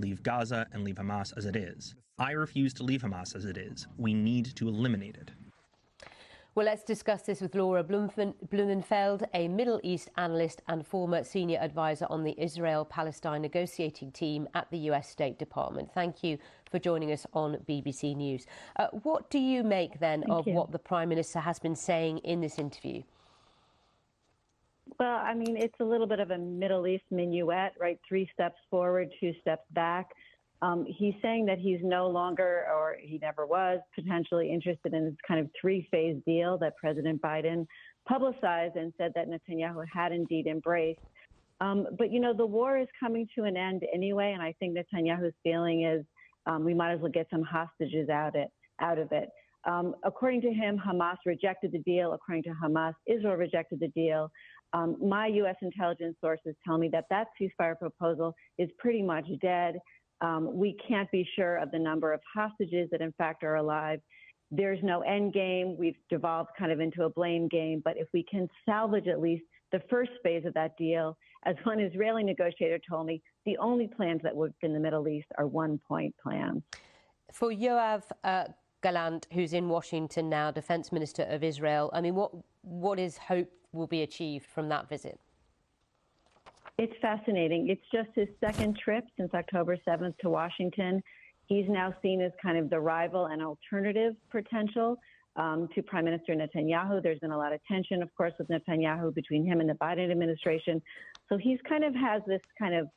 Leave Gaza and leave Hamas as it is. I refuse to leave Hamas as it is. We need to eliminate it. Well, let's discuss this with Laura Blumenfeld, a Middle East analyst and former senior advisor on the Israel-Palestine negotiating team at the US State Department. Thank you for joining us on BBC News. What do you make, then, of what the Prime Minister has been saying in this interview? Well, I mean, it's a little bit of a Middle East minuet, right? 3 steps forward, 2 steps back. He's saying that he's no longer, or he never was, potentially interested in this kind of 3-phase deal that President Biden publicized and said that Netanyahu had indeed embraced. But, you know, the war is coming to an end anyway, and I think Netanyahu's feeling is we might as well get some hostages out of it. According to him, Hamas rejected the deal. According to Hamas, Israel rejected the deal. My U.S. intelligence sources tell me that ceasefire proposal is pretty much dead. We can't be sure of the number of hostages that, in fact, are alive. There's no end game. We've devolved kind of into a blame game. But if we can salvage at least the first phase of that deal, as one Israeli negotiator told me, the only plans that work in the Middle East are one-point plans. For Yoav Gallant, who's in Washington now, Defense Minister of Israel, I mean, what is hope will be achieved from that visit? It's fascinating. It's just his second trip since October 7th to Washington. He's now seen as kind of the rival and alternative potential to Prime Minister Netanyahu. There's been a lot of tension, of course, with Netanyahu between him and the Biden administration. So he's kind of has this kind of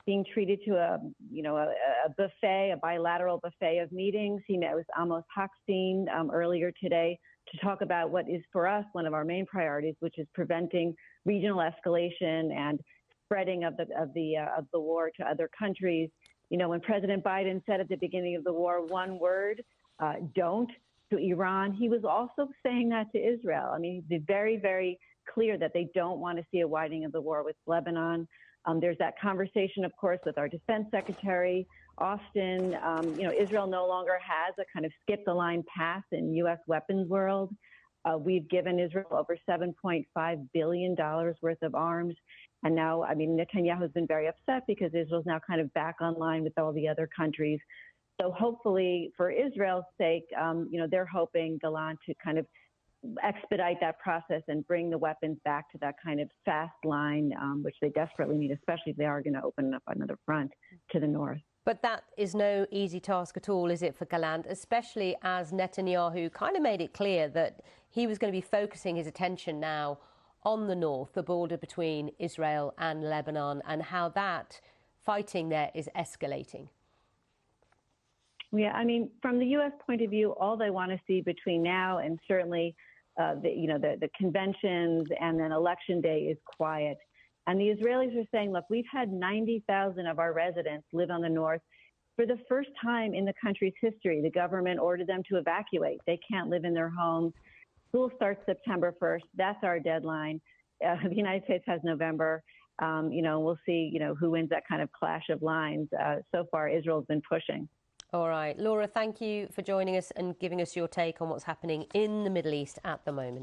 being treated to a buffet, a bilateral buffet of meetings. He met with Amos Hochstein earlier today to talk about what is for us one of our main priorities, which is preventing regional escalation and spreading of the war to other countries. You know, when President Biden said at the beginning of the war, one word, don't, to Iran, he was also saying that to Israel. I mean, he's very, very clear that they don't want to see a widening of the war with Lebanon. There's that conversation, of course, with our Defense Secretary, Austin. You know, Israel no longer has a kind of skip-the-line pass in U.S. weapons world. We've given Israel over $7.5 billion worth of arms. And now, I mean, Netanyahu has been very upset because Israel's now kind of back online with all the other countries. So hopefully, for Israel's sake, you know, they're hoping Gallant to kind of expedite that process and bring the weapons back to that kind of fast line, which they desperately need, especially if they are going to open up another front to the north. But that is no easy task at all, is it, for Gallant, especially as Netanyahu kind of made it clear that he was going to be focusing his attention now on the north, the border between Israel and Lebanon, and how that fighting there is escalating. Yeah, I mean, from the U.S. point of view, all they want to see between now and certainly the conventions and then Election Day is quiet. And the Israelis are saying, look, we've had 90,000 of our residents live on the north. For the first time in the country's history, the government ordered them to evacuate. They can't live in their homes. School starts September 1st. That's our deadline. The United States has November. You know, we'll see, you know, who wins that kind of clash of lines. So far, Israel's been pushing. All right. Laura, thank you for joining us and giving us your take on what's happening in the Middle East at the moment.